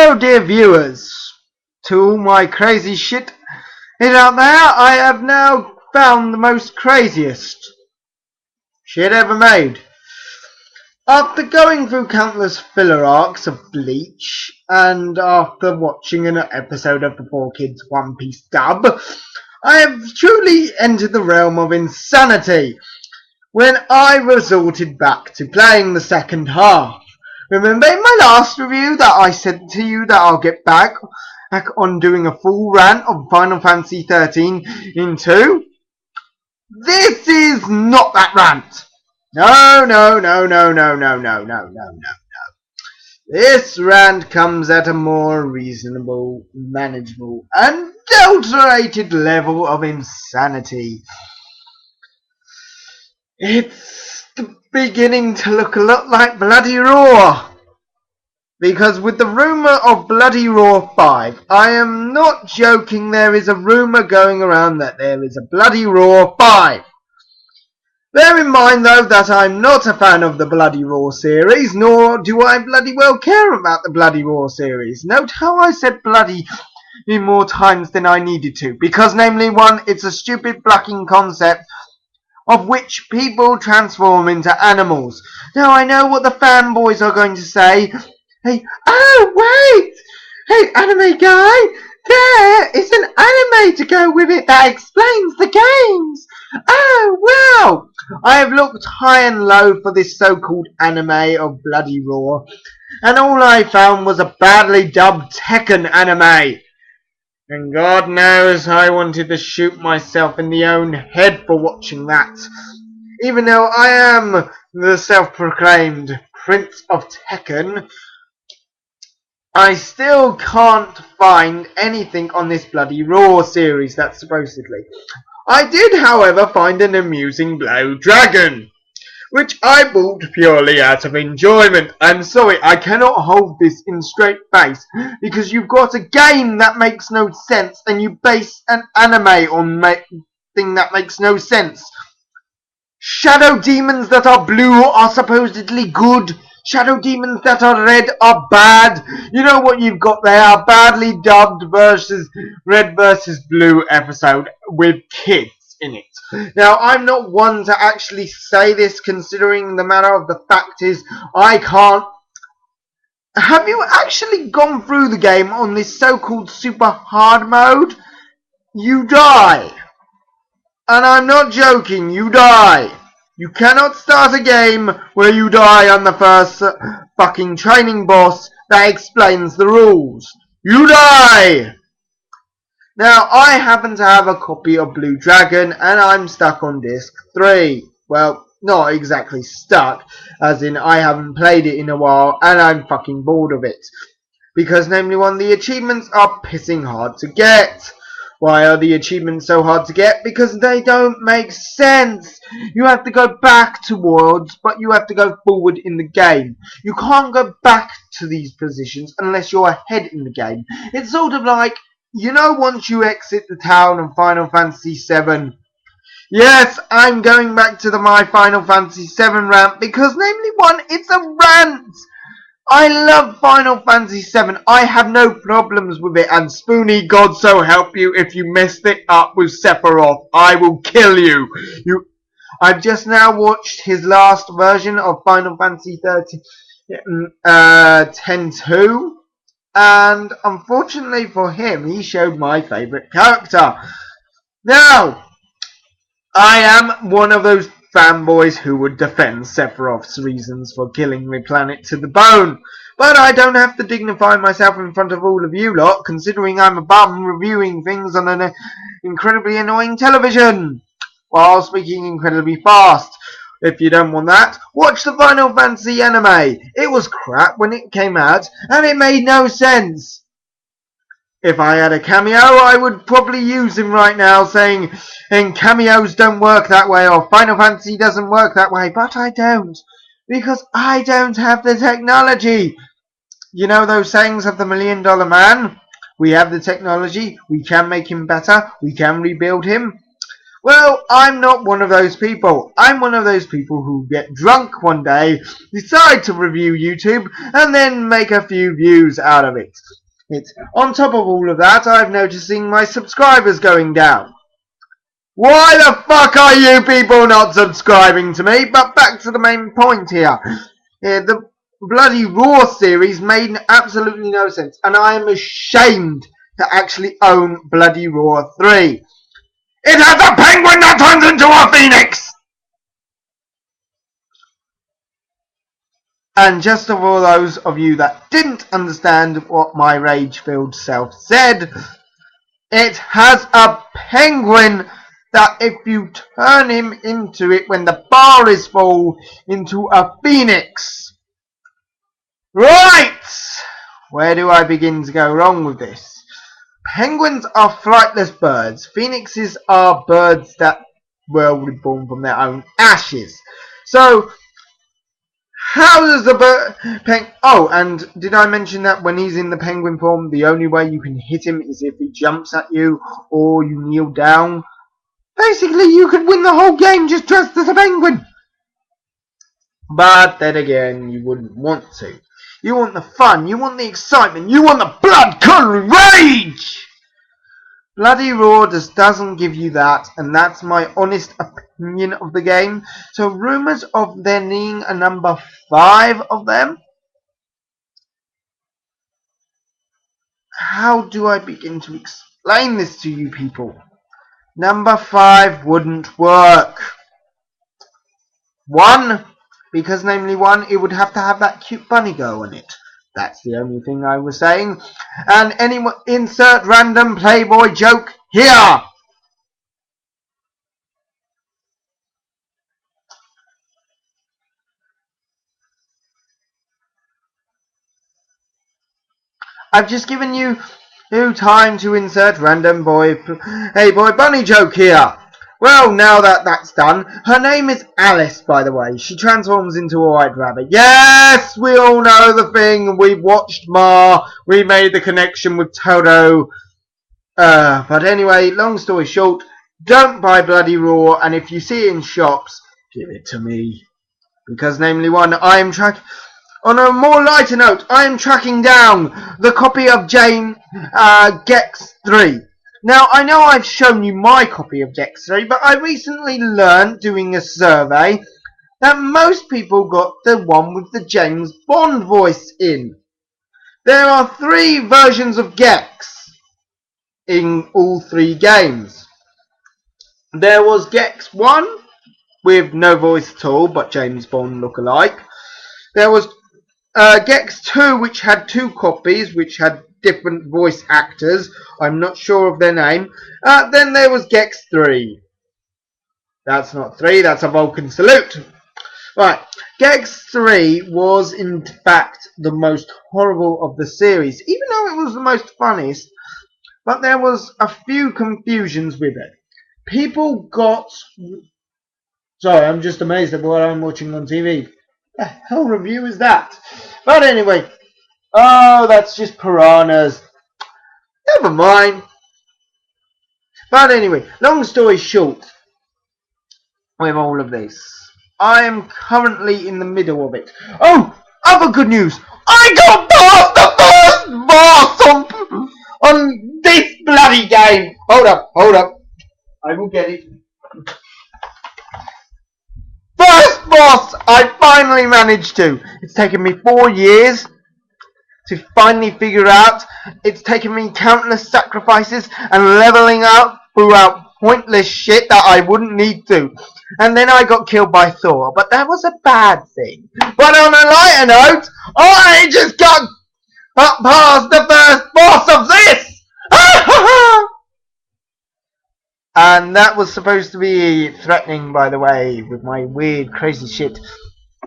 Hello dear viewers, to all my crazy shit out there. I have now found the most craziest shit ever made. After going through countless filler arcs of Bleach, and after watching an episode of the 4Kids One Piece dub, I have truly entered the realm of insanity when I resorted back to playing the second half. Remember in my last review that I said to you that I'll get back on doing a full rant of Final Fantasy 13 in 2? This is not that rant. No. This rant comes at a more reasonable, manageable, and adulterated level of insanity. It's beginning to look a lot like Bloody Roar. Because with the rumour of Bloody Roar 5, I am not joking, there is a rumour going around that there is a Bloody Roar 5. Bear in mind though that I'm not a fan of the Bloody Roar series, nor do I bloody well care about the Bloody Roar series. Note how I said bloody in more times than I needed to, because namely one, it's a stupid blocking concept of which people transform into animals. Now I know what the fanboys are going to say. Hey, oh wait! Hey anime guy! There is an anime to go with it that explains the games! Oh wow! I have looked high and low for this so-called anime of Bloody Roar, and all I found was a badly dubbed Tekken anime. And God knows I wanted to shoot myself in the own head for watching that. Even though I am the self-proclaimed Prince of Tekken, I still can't find anything on this Bloody Roar series that's supposedly. I did, however, find an amusing Blue Dragon, which I bought purely out of enjoyment. I'm sorry, I cannot hold this in straight face, because you've got a game that makes no sense, and you base an anime on thing that makes no sense. Shadow demons that are blue are supposedly good. Shadow demons that are red are bad. You know what you've got there? A badly dubbed versus red versus blue episode with kids in it. Now, I'm not one to actually say this, considering the matter of the fact is I can't. Have you actually gone through the game on this so-called super hard mode? You die. And I'm not joking, you die. You cannot start a game where you die on the first fucking training boss that explains the rules. You die! Now, I happen to have a copy of Blue Dragon, and I'm stuck on disc 3. Well, not exactly stuck, as in I haven't played it in a while, and I'm fucking bored of it. Because, namely one, the achievements are pissing hard to get. Why are the achievements so hard to get? Because they don't make sense. You have to go back towards, but you have to go forward in the game. You can't go back to these positions unless you're ahead in the game. It's sort of like, you know, once you exit the town of Final Fantasy VII. Yes, I'm going back to my Final Fantasy VII rant because, namely one, it's a rant. I love Final Fantasy VII. I have no problems with it. And Spoony, God so help you, if you messed it up with Sephiroth, I will kill you. I've just now watched his last version of Final Fantasy 10-2. And unfortunately for him, he showed my favourite character. Now, I am one of those fanboys who would defend Sephiroth's reasons for killing the planet to the bone. But I don't have to dignify myself in front of all of you lot, considering I'm a bum reviewing things on an incredibly annoying television, while speaking incredibly fast. If you don't want that, watch the Final Fantasy anime. It was crap when it came out, and it made no sense. If I had a cameo, I would probably use him right now, saying, and cameos don't work that way, or Final Fantasy doesn't work that way, but I don't, because I don't have the technology. You know those sayings of the $1 Million Man? We have the technology, we can make him better, we can rebuild him. Well, I'm not one of those people. I'm one of those people who get drunk one day, decide to review YouTube, and then make a few views out of it. On top of all of that, I'm noticing my subscribers going down. Why the fuck are you people not subscribing to me? But back to the main point here. The bloody Raw series made absolutely no sense, and I am ashamed to actually own bloody Raw 3. It has a penguin that turns into a phoenix! And just for those of you that didn't understand what my rage-filled self said, it has a penguin that if you turn him into it when the bar is full, into a phoenix. Right! Where do I begin to go wrong with this? Penguins are flightless birds. Phoenixes are birds that were reborn from their own ashes. So, how does the bird... Oh, and did I mention that when he's in the penguin form, the only way you can hit him is if he jumps at you or you kneel down? Basically, you could win the whole game just dressed as a penguin. But then again, you wouldn't want to. You want the fun, you want the excitement, you want the blood-curdling rage! Bloody Raw just doesn't give you that, and that's my honest opinion of the game. So rumours of there being a number 5 of them? How do I begin to explain this to you people? Number 5 wouldn't work. 1, because namely 1, it would have to have that cute bunny girl in it. That's the only thing I was saying. And anyone insert random Playboy joke here. I've just given you time to insert random hey boy bunny joke here. Well, now that that's done, her name is Alice, by the way. She transforms into a white rabbit. Yes, we all know the thing. We've watched Ma. We made the connection with Toto. But anyway, long story short, don't buy bloody Raw, and if you see it in shops, give it to me. Because namely 1, I am on a more lighter note, I am tracking down the copy of Jane Gex 3. Now, I know I've shown you my copy of Gex 3, but I recently learned, doing a survey, that most people got the one with the James Bond voice in. There are 3 versions of Gex in all 3 games. There was Gex 1, with no voice at all, but James Bond look-alike. There was Gex 2, which had 2 copies, which had different voice actors. I'm not sure of their name. Then there was Gex 3. That's not 3, that's a Vulcan salute. Right, Gex 3 was in fact the most horrible of the series, even though it was the most funniest. But there was a few confusions with it. People got... Sorry, I'm just amazed at what I'm watching on TV. The hell review is that? But anyway, oh, that's just piranhas. Never mind. But anyway, long story short, with all of this, I am currently in the middle of it. Oh, other good news. I got past the first boss on this bloody game. Hold up. I will get it. First boss, I finally managed to. It's taken me 4 years to finally figure out. It's taken me countless sacrifices and leveling up throughout pointless shit that I wouldn't need to. And then I got killed by Thor, but that was a bad thing. But on a lighter note, I just got up past the first boss of this! And that was supposed to be threatening, by the way, with my weird, crazy shit.